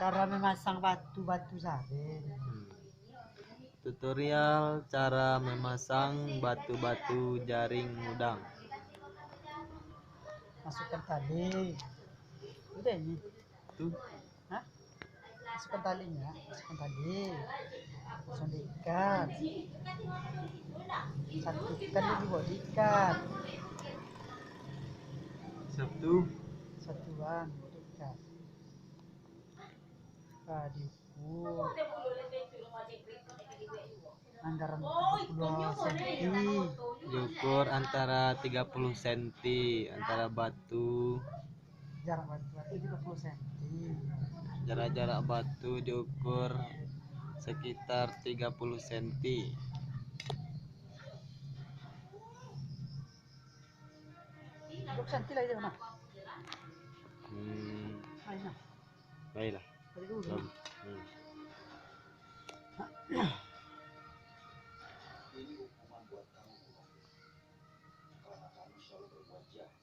Cara memasang batu-batu saring. Tutorial cara memasang batu-batu jaring udang. Masukkan tali. Udah ini. Tuh, Hah? Masukkan talinya, masukkan tali. Langsung diikat. Satukan dulu baru diikat. Sabtu. Satuan diikat. Diukur. Anggaran 30 cm. Diukur antara 30 cm antara batu. Jarak batu 30 cm. Jarak batu diukur sekitar 30 cm. 30 cm lah itu nah. Nah. Baiklah. Tadi dulu. Ini hukuman buat kamu, karena kamu selalu berbuat jahat.